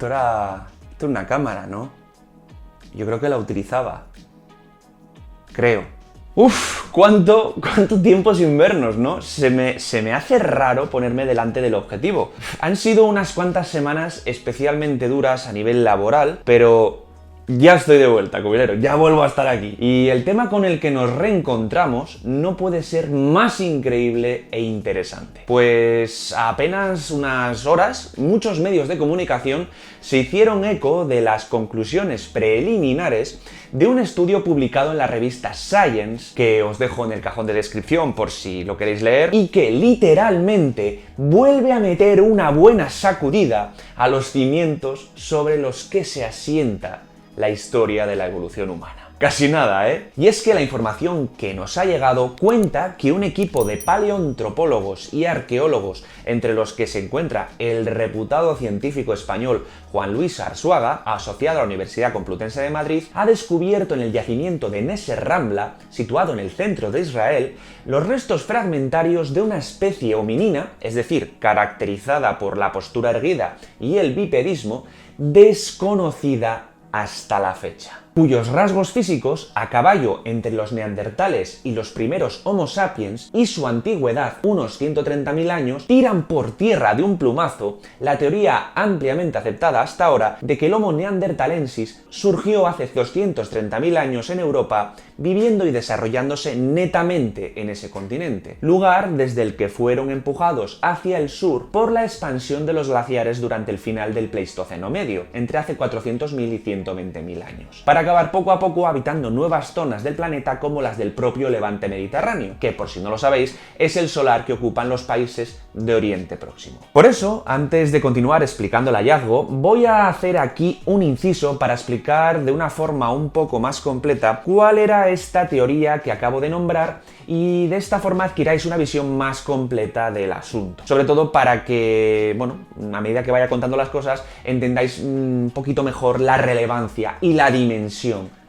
Esto era una cámara, ¿no? Yo creo que la utilizaba. Creo. Uf, ¿cuánto tiempo sin vernos, ¿no? Se me hace raro ponerme delante del objetivo. Han sido unas cuantas semanas especialmente duras a nivel laboral, pero ya estoy de vuelta, cubilero, ya vuelvo a estar aquí. Y el tema con el que nos reencontramos no puede ser más increíble e interesante. Pues a apenas unas horas, muchos medios de comunicación se hicieron eco de las conclusiones preliminares de un estudio publicado en la revista Science, que os dejo en el cajón de descripción por si lo queréis leer, y que literalmente vuelve a meter una buena sacudida a los cimientos sobre los que se asienta la historia de la evolución humana. Casi nada, ¿eh? Y es que la información que nos ha llegado cuenta que un equipo de paleoantropólogos y arqueólogos, entre los que se encuentra el reputado científico español Juan Luis Arzuaga, asociado a la Universidad Complutense de Madrid, ha descubierto en el yacimiento de Neser Ramla, situado en el centro de Israel, los restos fragmentarios de una especie hominina, es decir, caracterizada por la postura erguida y el bipedismo, desconocida hasta la fecha, cuyos rasgos físicos, a caballo entre los neandertales y los primeros Homo sapiens, y su antigüedad, unos 130.000 años, tiran por tierra de un plumazo la teoría ampliamente aceptada hasta ahora de que el Homo neanderthalensis surgió hace 230.000 años en Europa, viviendo y desarrollándose netamente en ese continente, lugar desde el que fueron empujados hacia el sur por la expansión de los glaciares durante el final del Pleistoceno medio, entre hace 400.000 y 120.000 años, para acabar poco a poco habitando nuevas zonas del planeta como las del propio Levante Mediterráneo, que por si no lo sabéis, es el solar que ocupan los países de Oriente Próximo. Por eso, antes de continuar explicando el hallazgo, voy a hacer aquí un inciso para explicar de una forma un poco más completa cuál era esta teoría que acabo de nombrar y de esta forma adquiráis una visión más completa del asunto. Sobre todo para que, bueno, a medida que vaya contando las cosas, entendáis un poquito mejor la relevancia y la dimensión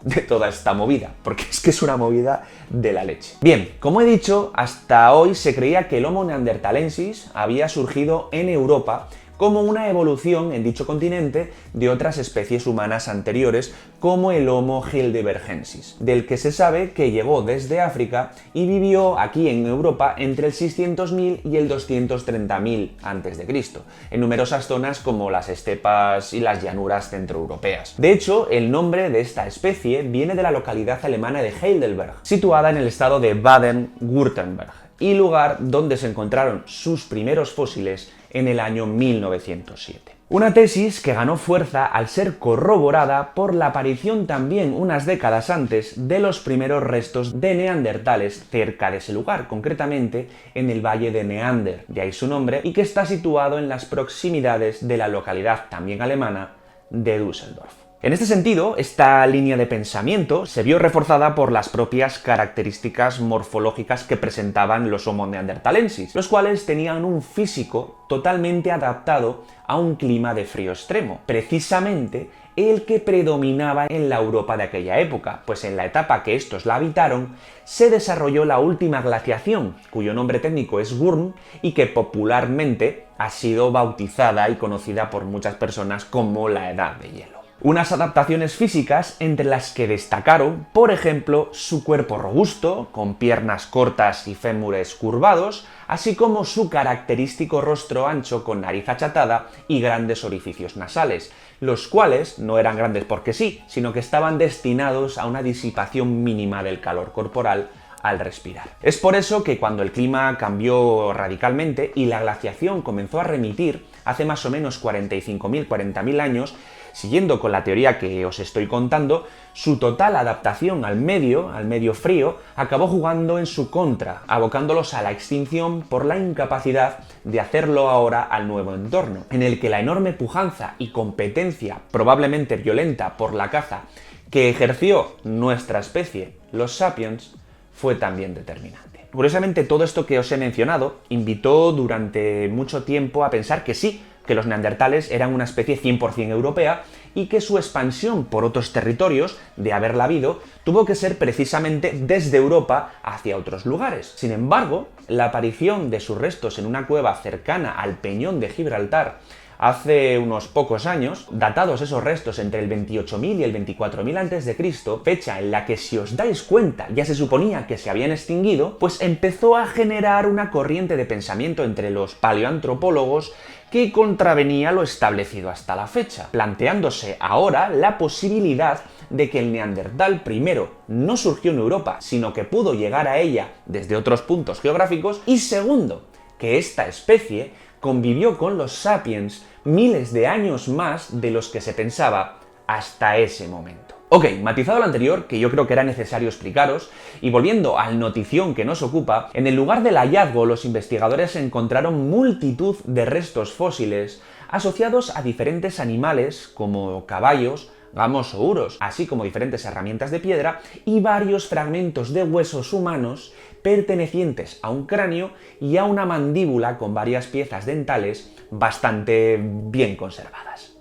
de toda esta movida, porque es que es una movida de la leche. Bien, como he dicho, hasta hoy se creía que el Homo neanderthalensis había surgido en Europa como una evolución en dicho continente de otras especies humanas anteriores como el Homo heidelbergensis, del que se sabe que llegó desde África y vivió aquí en Europa entre el 600.000 y el 230.000 a.C., en numerosas zonas como las estepas y las llanuras centroeuropeas. De hecho, el nombre de esta especie viene de la localidad alemana de Heidelberg, situada en el estado de Baden-Württemberg, y lugar donde se encontraron sus primeros fósiles en el año 1907. Una tesis que ganó fuerza al ser corroborada por la aparición también unas décadas antes de los primeros restos de neandertales cerca de ese lugar, concretamente en el valle de Neander, de ahí su nombre, y que está situado en las proximidades de la localidad también alemana de Düsseldorf. En este sentido, esta línea de pensamiento se vio reforzada por las propias características morfológicas que presentaban los Homo neanderthalensis, los cuales tenían un físico totalmente adaptado a un clima de frío extremo, precisamente el que predominaba en la Europa de aquella época, pues en la etapa que estos la habitaron se desarrolló la última glaciación, cuyo nombre técnico es Würm y que popularmente ha sido bautizada y conocida por muchas personas como la Edad de Hielo. Unas adaptaciones físicas entre las que destacaron, por ejemplo, su cuerpo robusto, con piernas cortas y fémures curvados, así como su característico rostro ancho con nariz achatada y grandes orificios nasales, los cuales no eran grandes porque sí, sino que estaban destinados a una disipación mínima del calor corporal al respirar. Es por eso que cuando el clima cambió radicalmente y la glaciación comenzó a remitir hace más o menos 45.000, 40.000 años, siguiendo con la teoría que os estoy contando, su total adaptación al medio frío, acabó jugando en su contra, abocándolos a la extinción por la incapacidad de hacerlo ahora al nuevo entorno, en el que la enorme pujanza y competencia, probablemente violenta por la caza, que ejerció nuestra especie, los sapiens, fue también determinante. Curiosamente, todo esto que os he mencionado invitó durante mucho tiempo a pensar que sí, que los neandertales eran una especie 100% europea y que su expansión por otros territorios, de haberla habido, tuvo que ser precisamente desde Europa hacia otros lugares. Sin embargo, la aparición de sus restos en una cueva cercana al Peñón de Gibraltar hace unos pocos años, datados esos restos entre el 28.000 y el 24.000 a.C., fecha en la que, si os dais cuenta, ya se suponía que se habían extinguido, pues empezó a generar una corriente de pensamiento entre los paleoantropólogos que contravenía lo establecido hasta la fecha, planteándose ahora la posibilidad de que el neandertal, primero, no surgió en Europa, sino que pudo llegar a ella desde otros puntos geográficos, y segundo, que esta especie convivió con los sapiens miles de años más de los que se pensaba hasta ese momento. Ok, matizado lo anterior, que yo creo que era necesario explicaros, y volviendo al notición que nos ocupa, en el lugar del hallazgo los investigadores encontraron multitud de restos fósiles asociados a diferentes animales como caballos, gamos o uros, así como diferentes herramientas de piedra y varios fragmentos de huesos humanos pertenecientes a un cráneo y a una mandíbula con varias piezas dentales bastante bien conservadas.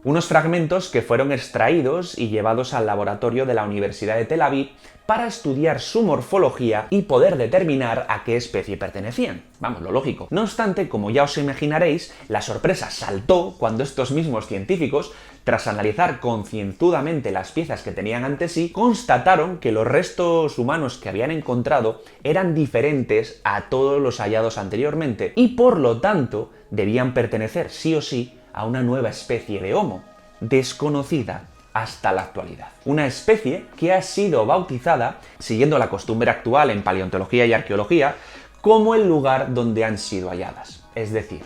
Unos fragmentos que fueron extraídos y llevados al laboratorio de la Universidad de Tel Aviv para estudiar su morfología y poder determinar a qué especie pertenecían. Vamos, lo lógico. No obstante, como ya os imaginaréis, la sorpresa saltó cuando estos mismos científicos, tras analizar concienzudamente las piezas que tenían ante sí, constataron que los restos humanos que habían encontrado eran diferentes a todos los hallados anteriormente y, por lo tanto, debían pertenecer sí o sí a una nueva especie de Homo, desconocida hasta la actualidad. Una especie que ha sido bautizada, siguiendo la costumbre actual en paleontología y arqueología, como el lugar donde han sido halladas, es decir,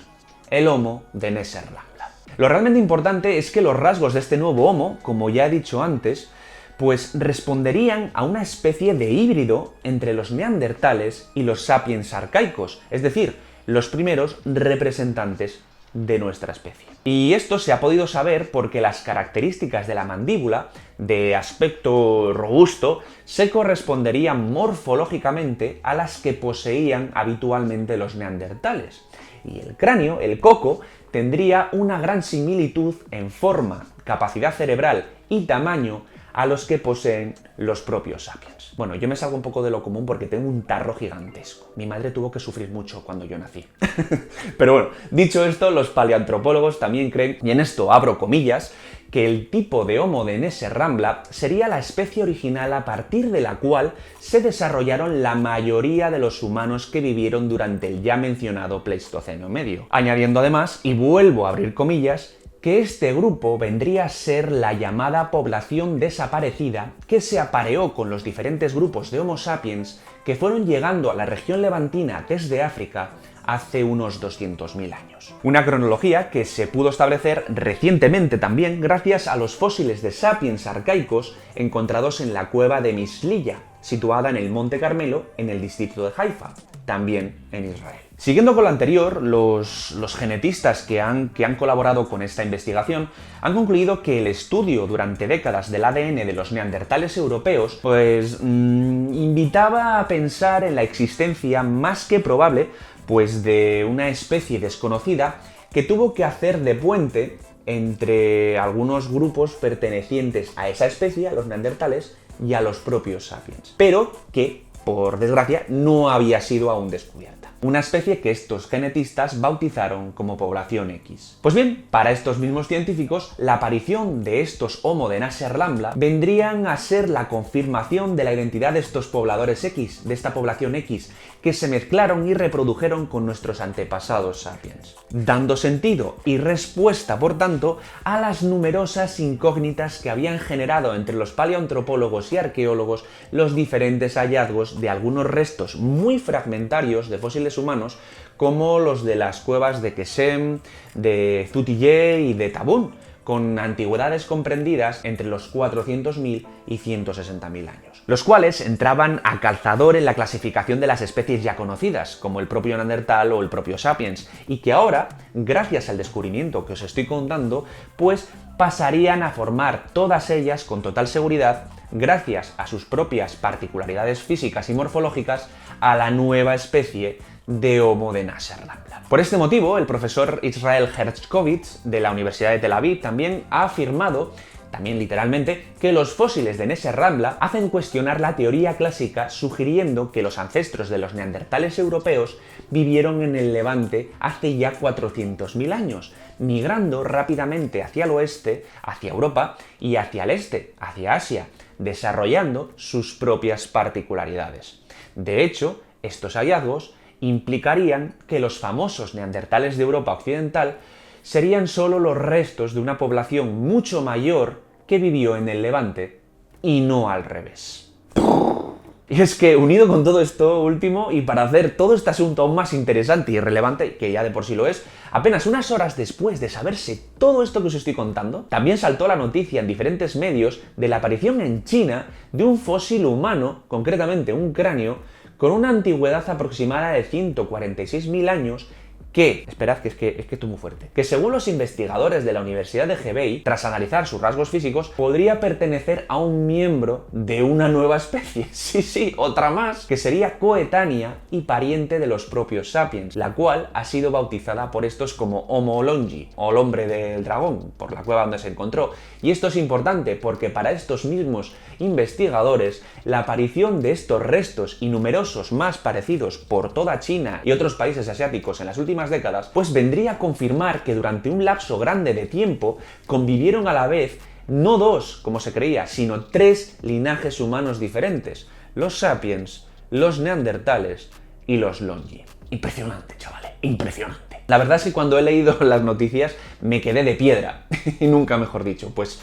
el Homo de Neser Rambla. Lo realmente importante es que los rasgos de este nuevo Homo, como ya he dicho antes, pues responderían a una especie de híbrido entre los neandertales y los sapiens arcaicos, es decir, los primeros representantes de nuestra especie. Y esto se ha podido saber porque las características de la mandíbula, de aspecto robusto, se corresponderían morfológicamente a las que poseían habitualmente los neandertales. Y el cráneo, el coco, tendría una gran similitud en forma, capacidad cerebral y tamaño a los que poseen los propios sapiens. Bueno, yo me salgo un poco de lo común porque tengo un tarro gigantesco. Mi madre tuvo que sufrir mucho cuando yo nací. Pero bueno, dicho esto, los paleoantropólogos también creen, y en esto abro comillas, que el tipo de Homo de Neser Rambla sería la especie original a partir de la cual se desarrollaron la mayoría de los humanos que vivieron durante el ya mencionado Pleistoceno medio. Añadiendo además, y vuelvo a abrir comillas, que este grupo vendría a ser la llamada población desaparecida que se apareó con los diferentes grupos de Homo sapiens que fueron llegando a la región levantina desde África hace unos 200.000 años. Una cronología que se pudo establecer recientemente también gracias a los fósiles de sapiens arcaicos encontrados en la cueva de Misliya, situada en el Monte Carmelo, en el distrito de Haifa, también en Israel. Siguiendo con lo anterior, los genetistas que han colaborado con esta investigación han concluido que el estudio durante décadas del ADN de los neandertales europeos pues invitaba a pensar en la existencia más que probable pues de una especie desconocida que tuvo que hacer de puente entre algunos grupos pertenecientes a esa especie, a los neandertales, y a los propios sapiens, pero que, por desgracia, no había sido aún descubierta. Una especie que estos genetistas bautizaron como población X. Pues bien, para estos mismos científicos, la aparición de estos Homo de Neser Rambla vendrían a ser la confirmación de la identidad de estos pobladores X, de esta población X, que se mezclaron y reprodujeron con nuestros antepasados sapiens, dando sentido y respuesta, por tanto, a las numerosas incógnitas que habían generado entre los paleoantropólogos y arqueólogos los diferentes hallazgos de algunos restos muy fragmentarios de fósiles humanos, como los de las cuevas de Kesem, de Zutille y de Tabún, con antigüedades comprendidas entre los 400.000 y 160.000 años, los cuales entraban a calzador en la clasificación de las especies ya conocidas, como el propio Neandertal o el propio Sapiens, y que ahora, gracias al descubrimiento que os estoy contando, pues pasarían a formar todas ellas con total seguridad, gracias a sus propias particularidades físicas y morfológicas, a la nueva especie de Homo de Neser Rambla. Por este motivo, el profesor Israel Hershkovitz de la Universidad de Tel Aviv también ha afirmado, también literalmente, que los fósiles de Neser Rambla hacen cuestionar la teoría clásica, sugiriendo que los ancestros de los neandertales europeos vivieron en el Levante hace ya 400.000 años, migrando rápidamente hacia el oeste, hacia Europa, y hacia el este, hacia Asia, desarrollando sus propias particularidades. De hecho, estos hallazgos implicarían que los famosos neandertales de Europa occidental serían solo los restos de una población mucho mayor que vivió en el Levante, y no al revés. Y es que, unido con todo esto último, y para hacer todo este asunto aún más interesante y relevante, que ya de por sí lo es, apenas unas horas después de saberse todo esto que os estoy contando, también saltó la noticia en diferentes medios de la aparición en China de un fósil humano, concretamente un cráneo, con una antigüedad aproximada de 146.000 años, que, esperad que es que esto es muy fuerte, que según los investigadores de la Universidad de Hebei, tras analizar sus rasgos físicos, podría pertenecer a un miembro de una nueva especie. Sí, otra más, que sería coetánea y pariente de los propios sapiens, la cual ha sido bautizada por estos como Homo longi, o el hombre del dragón, por la cueva donde se encontró. Y esto es importante porque para estos mismos investigadores, la aparición de estos restos y numerosos más parecidos por toda China y otros países asiáticos en las últimas décadas, pues vendría a confirmar que durante un lapso grande de tiempo convivieron a la vez no dos, como se creía, sino tres linajes humanos diferentes: los sapiens, los neandertales y los longi. Impresionante, chavales, impresionante. La verdad es que cuando he leído las noticias me quedé de piedra, y nunca mejor dicho, pues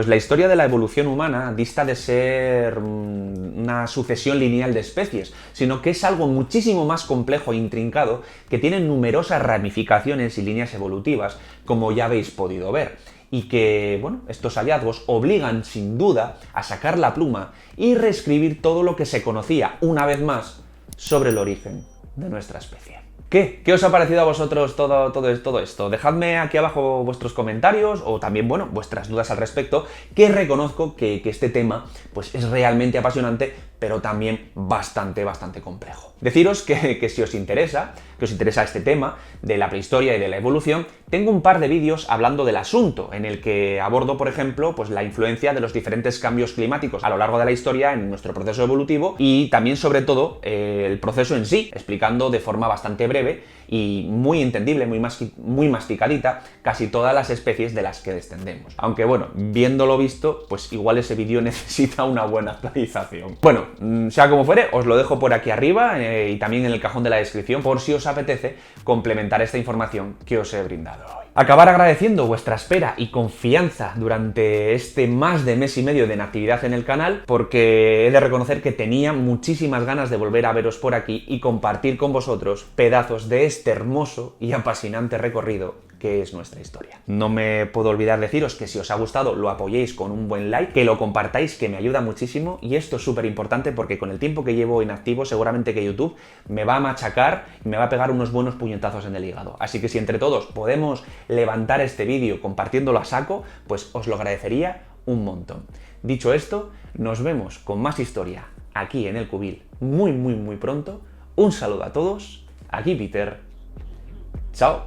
la historia de la evolución humana dista de ser una sucesión lineal de especies, sino que es algo muchísimo más complejo e intrincado que tiene numerosas ramificaciones y líneas evolutivas, como ya habéis podido ver. Y que, bueno, estos hallazgos obligan sin duda a sacar la pluma y reescribir todo lo que se conocía, una vez más, sobre el origen de nuestra especie. ¿Qué os ha parecido a vosotros todo esto? Dejadme aquí abajo vuestros comentarios o también, bueno, vuestras dudas al respecto, que reconozco que este tema pues es realmente apasionante, pero también bastante complejo. Deciros que si os interesa, este tema de la prehistoria y de la evolución, tengo un par de vídeos hablando del asunto, en el que abordo, por ejemplo, pues la influencia de los diferentes cambios climáticos a lo largo de la historia en nuestro proceso evolutivo y también, sobre todo, el proceso en sí, explicando de forma bastante breve y muy entendible, muy masticadita, casi todas las especies de las que descendemos. Aunque bueno, viéndolo visto, pues igual ese vídeo necesita una buena actualización. Bueno, sea como fuere, os lo dejo por aquí arriba y también en el cajón de la descripción por si os apetece complementar esta información que os he brindado hoy. Acabar agradeciendo vuestra espera y confianza durante este más de mes y medio de inactividad en el canal, porque he de reconocer que tenía muchísimas ganas de volver a veros por aquí y compartir con vosotros pedazos de este hermoso y apasionante recorrido que es nuestra historia. No me puedo olvidar deciros que si os ha gustado lo apoyéis con un buen like, que lo compartáis, que me ayuda muchísimo, y esto es súper importante porque con el tiempo que llevo inactivo seguramente que YouTube me va a machacar y me va a pegar unos buenos puñetazos en el hígado. Así que si entre todos podemos levantar este vídeo compartiéndolo a saco, pues os lo agradecería un montón. Dicho esto, nos vemos con más historia aquí en el Cubil muy pronto. Un saludo a todos, aquí Peter, chao.